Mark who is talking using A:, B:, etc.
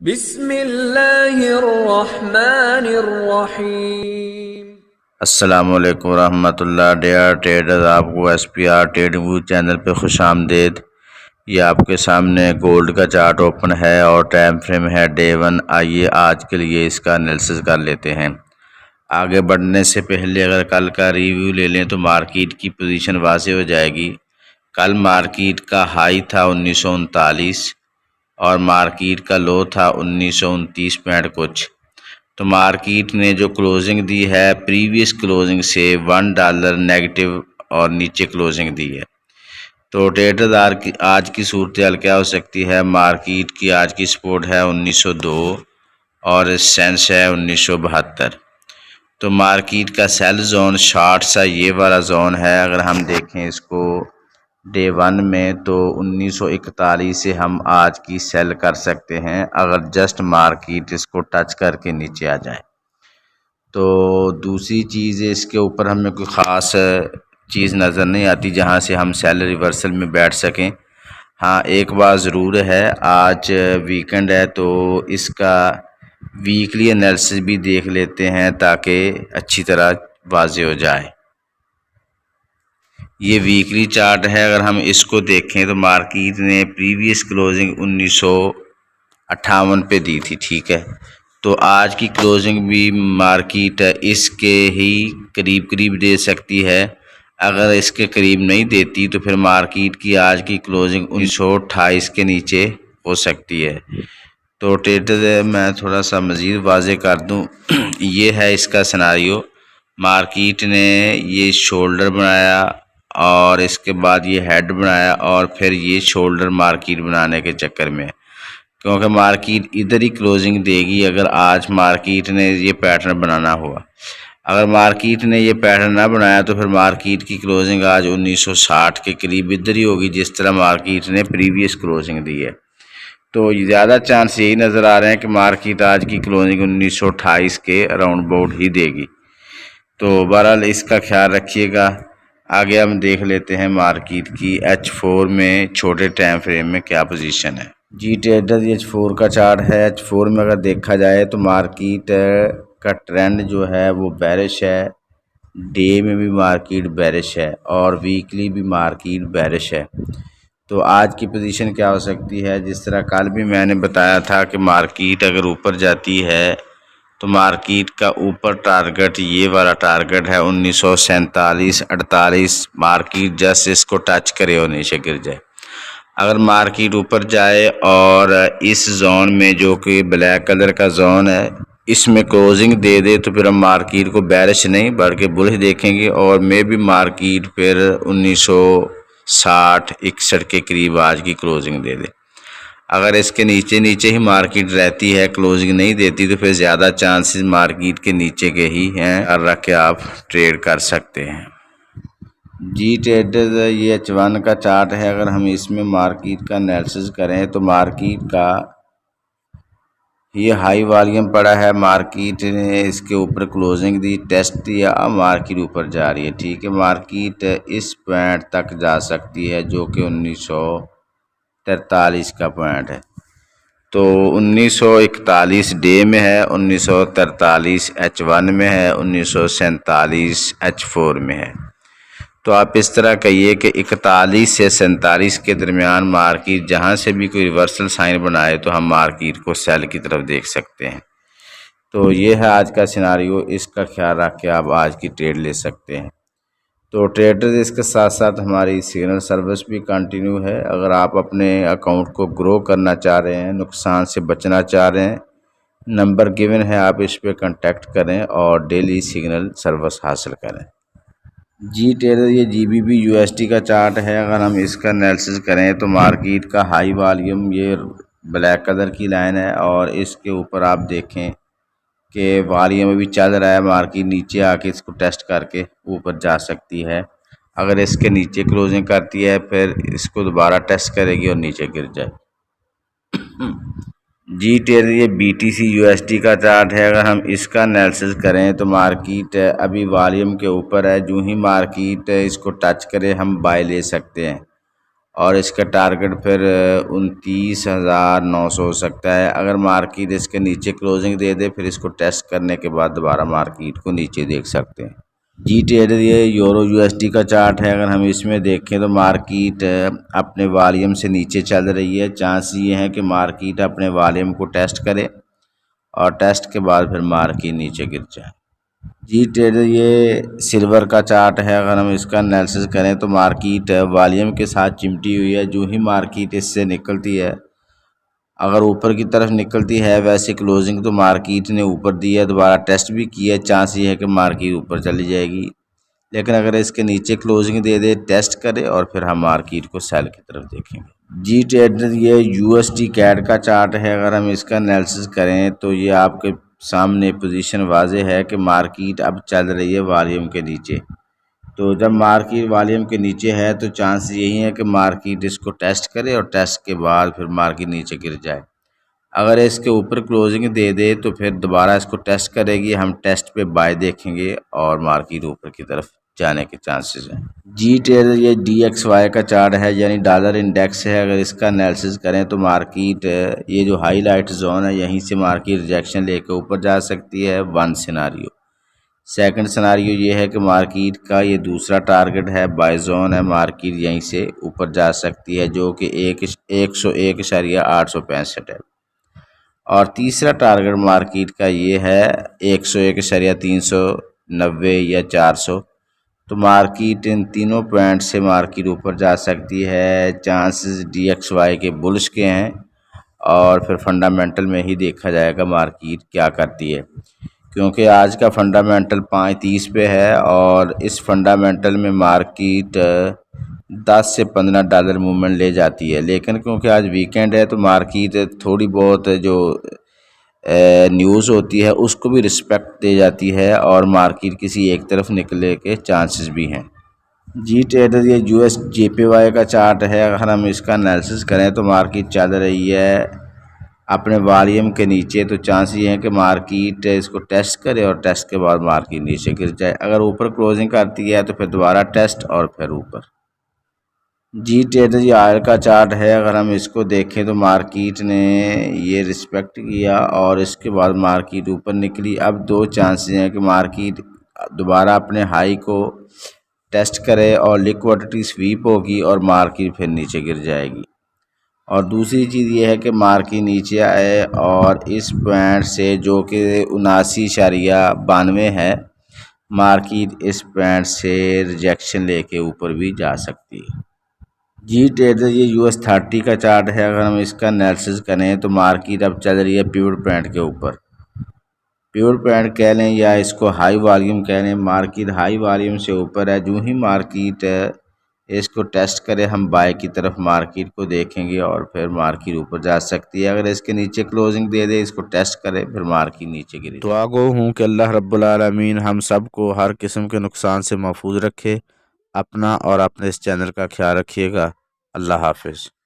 A: बिस्मिल्लाहिर्रहमानिर्रहीम।
B: अस्सलामुअलैकुम रहमतुल्लाह। डेयर ट्रेडर्स, आपको SPR ट्रेडिंग व्यू चैनल पे खुश आमदेद। ये आपके सामने गोल्ड का चार्ट ओपन है और टाइम फ्रेम है डे 1। आइए आज के लिए इसका एनालिसिस कर लेते हैं। आगे बढ़ने से पहले अगर कल का रिव्यू ले लें तो मार्केट की पोजीशन वाज़ेह हो जाएगी। कल मार्केट का हाई था 1939 और मार्केट का लो था 1929 पॉइंट कुछ। तो मार्केट ने जो क्लोजिंग दी है प्रीवियस क्लोजिंग से $1 नेगेटिव और नीचे क्लोजिंग दी है। तो ट्रेडर की आज की सूरत हाल क्या हो सकती है? मार्केट की आज की सपोर्ट है 1902 और सेंस है 1972। तो मार्केट का सेल जोन शॉर्ट सा ये वाला जोन है। अगर हम देखें इसको डे 1 में तो 1941 से हम आज की सेल कर सकते हैं अगर जस्ट मार्केट इसको टच करके नीचे आ जाए। तो दूसरी चीज़ इसके ऊपर हमें कोई ख़ास चीज़ नज़र नहीं आती जहां से हम सेल रिवर्सल में बैठ सकें। हाँ, एक बात ज़रूर है, आज वीकेंड है तो इसका वीकली एनालिसिस भी देख लेते हैं ताकि अच्छी तरह वाज़ेह हो जाए। ये वीकली चार्ट है। अगर हम इसको देखें तो मार्केट ने प्रीवियस क्लोजिंग 1958 पे दी थी, ठीक है। तो आज की क्लोजिंग भी मार्केट इसके ही करीब करीब दे सकती है। अगर इसके करीब नहीं देती तो फिर मार्केट की आज की क्लोजिंग 1928 के नीचे हो सकती है। तो ट्रेडर मैं थोड़ा सा मज़ीद वाज़ेह कर दूं ये है इसका सिनारियो। मार्केट ने ये शोल्डर बनाया और इसके बाद ये हेड बनाया और फिर ये शोल्डर मार्केट बनाने के चक्कर में, क्योंकि मार्केट इधर ही क्लोजिंग देगी अगर आज मार्केट ने ये पैटर्न बनाना हुआ। अगर मार्केट ने ये पैटर्न ना बनाया तो फिर मार्केट की क्लोजिंग आज 1960 के करीब इधर ही होगी जिस तरह मार्केट ने प्रीवियस क्लोजिंग दी है। तो ज़्यादा चांस यही नज़र आ रहे हैं कि मार्केट आज की क्लोजिंग 1928 के अराउंड अबाउट ही देगी। तो बहरहाल इसका ख्याल रखिएगा। आगे हम देख लेते हैं मार्केट की H4 में छोटे टाइम फ्रेम में क्या पोजीशन है। जी ट्रेडर, H4 का चार्ट है। H4 में अगर देखा जाए तो मार्केट का ट्रेंड जो है वो बेरिश है। डे में भी मार्केट बेरिश है और वीकली भी मार्केट बेरिश है। तो आज की पोजीशन क्या हो सकती है? जिस तरह कल भी मैंने बताया था कि मार्केट अगर ऊपर जाती है तो मार्केट का ऊपर टारगेट ये वाला टारगेट है 1947-48। मार्केट जस्ट इसको टच करे और नीचे गिर जाए। अगर मार्केट ऊपर जाए और इस जोन में जो कि ब्लैक कलर का जोन है इसमें क्लोजिंग दे दे तो फिर हम मार्केट को बेरिश नहीं बल्कि बुलिश देखेंगे और मे भी मार्केट फिर 1960-61 के करीब आज की क्लोजिंग दे दे। अगर इसके नीचे नीचे ही मार्केट रहती है, क्लोजिंग नहीं देती, तो फिर ज़्यादा चांसेस मार्केट के नीचे के ही हैं और रख के आप ट्रेड कर सकते हैं। जी ट्रेडर, ये H1 का चार्ट है। अगर हम इसमें मार्केट का एनालिसिस करें तो मार्केट का ये हाई वॉल्यूम पड़ा है। मार्केट ने इसके ऊपर क्लोजिंग दी, टेस्ट दिया, मार्केट ऊपर जा रही है, ठीक है। मार्केट इस पॉइंट तक जा सकती है जो कि 1943 का पॉइंट है। तो 1941 डे में है, 1943 H1 में है, 1947 H4 में है। तो आप इस तरह कहिए कि 41 से 47 के दरमियान मार्केट जहां से भी कोई रिवर्सल साइन बनाए तो हम मार्केट को सेल की तरफ देख सकते हैं। तो ये है आज का सिनारियो। इसका ख्याल रख के आप आज की ट्रेड ले सकते हैं। तो ट्रेडर्स, इसके साथ साथ हमारी सिग्नल सर्विस भी कंटिन्यू है। अगर आप अपने अकाउंट को ग्रो करना चाह रहे हैं, नुकसान से बचना चाह रहे हैं, नंबर गिवन है, आप इस पर कांटेक्ट करें और डेली सिग्नल सर्विस हासिल करें। जी ट्रेडर, ये GBP USD का चार्ट है। अगर हम इसका एनालिसिस करें तो मार्केट का हाई वॉल्यूम ये ब्लैक कलर की लाइन है और इसके ऊपर आप देखें कि वॉल्यूम भी चल रहा है। मार्केट नीचे आके इसको टेस्ट करके ऊपर जा सकती है। अगर इसके नीचे क्लोजिंग करती है फिर इसको दोबारा टेस्ट करेगी और नीचे गिर जाए। जी ट्रेडर, ये BTC USD का चार्ट है। अगर हम इसका एनालिसिस करें तो मार्केट अभी वॉल्यूम के ऊपर है। जो ही मार्केट इसको टच करे हम बाय ले सकते हैं और इसका टारगेट फिर 29,900 हो सकता है। अगर मार्केट इसके नीचे क्लोजिंग दे दे फिर इसको टेस्ट करने के बाद दोबारा मार्केट को नीचे देख सकते हैं। जी ट्रेडर ये यूरो यूएसडी का चार्ट है। अगर हम इसमें देखें तो मार्केट अपने वॉल्यूम से नीचे चल रही है। चांस ये है कि मार्केट अपने वॉल्यूम को टेस्ट करे और टेस्ट के बाद फिर मार्केट नीचे गिर जाए। जी ट्रेडर ये सिल्वर का चार्ट है। अगर हम इसका एनालिसिस करें तो मार्केट वॉल्यूम के साथ चिमटी हुई है। जो ही मार्केट इससे निकलती है, अगर ऊपर की तरफ निकलती है वैसे क्लोजिंग तो मार्केट ने ऊपर दी है, दोबारा टेस्ट भी किया है, चांस ये है कि मार्केट ऊपर चली जाएगी। लेकिन अगर इसके नीचे क्लोजिंग दे दे, टेस्ट करे और फिर हम मार्केट को सेल की तरफ देखेंगे। जी ट्रेडर ये यूएसडी कैड का चार्ट है। अगर हम इसका एनालिसिस करें तो ये आपके सामने पोजीशन वाजे है कि मार्केट अब चल रही है वॉल्यूम के नीचे। तो जब मार्केट वॉल्यूम के नीचे है तो चांस यही है कि मार्केट इसको टेस्ट करे और टेस्ट के बाद फिर मार्केट नीचे गिर जाए। अगर इसके ऊपर क्लोजिंग दे दे तो फिर दोबारा इसको टेस्ट करेगी, हम टेस्ट पे बाय देखेंगे और मार्केट ऊपर की तरफ जाने के चांसेस हैं। जी ट्रेडर ये DXY का चार्ट है, यानी डॉलर इंडेक्स है। अगर इसका एनालिसिस करें तो मार्केट ये जो हाईलाइट जोन है यहीं से मार्केट रिजेक्शन लेकर ऊपर जा सकती है। One scenario. सेकंड सिनारियो ये है कि मार्केट का ये दूसरा टारगेट है, बाय जोन है, मार्केट यहीं से ऊपर जा सकती है जो कि 101.865 है। और तीसरा टारगेट मार्केट का ये है 101.390 या 400। तो मार्केट इन तीनों पॉइंट से मार्केट ऊपर जा सकती है। चांसेस DXY के बुलिश के हैं और फिर फंडामेंटल में ही देखा जाएगा मार्केट क्या करती है, क्योंकि आज का फंडामेंटल 5.30 पे है और इस फंडामेंटल में मार्केट 10 से 15 डॉलर मूवमेंट ले जाती है। लेकिन क्योंकि आज वीकेंड है तो मार्केट थोड़ी बहुत जो न्यूज़ होती है उसको भी रिस्पेक्ट दे जाती है और मार्केट किसी एक तरफ निकले के चांसेस भी हैं। जी ट्रेडर ये USJPY का चार्ट है। अगर हम इसका एनालिसिस करें तो मार्केट चल रही है अपने वॉल्यूम के नीचे। तो चांस ये है कि मार्केट इसको टेस्ट करे और टेस्ट के बाद मार्केट नीचे गिर जाए। अगर ऊपर क्लोजिंग करती है तो फिर दोबारा टेस्ट और फिर ऊपर। जी ट्रेडर ये ऑयल का चार्ट है। अगर हम इसको देखें तो मार्केट ने ये रिस्पेक्ट किया और इसके बाद मार्केट ऊपर निकली। अब दो चांसेस हैं कि मार्केट दोबारा अपने हाई को टेस्ट करे और लिक्विडिटी स्वीप होगी और मार्केट फिर नीचे गिर जाएगी। और दूसरी चीज़ ये है कि मार्केट नीचे आए और इस पॉइंट से जो कि 79.92 है, मार्केट इस पॉइंट से रिजेक्शन लेके ऊपर भी जा सकती है। जी ट्रेडर ये US30 का चार्ट है। अगर हम इसका एनालिसिस करें तो मार्केट अब चल रही है पिवट पॉइंट के ऊपर। पिवट पॉइंट कह लें या इसको हाई वॉल्यूम कह लें, मार्केट हाई वॉल्यूम से ऊपर है। जो ही मार्केट इसको टेस्ट करे हम बाय की तरफ मार्केट को देखेंगे और फिर मार्केट ऊपर जा सकती है। अगर इसके नीचे क्लोजिंग दे दे, इसको टेस्ट करे, फिर मार्केट नीचे गिरे। दुआ गो हूँ कि अल्लाह रब्बुल आलमीन हम सब को हर किस्म के नुकसान से महफूज रखे। अपना और अपने इस चैनल का ख्याल रखिएगा। अल्लाह हाफिज़।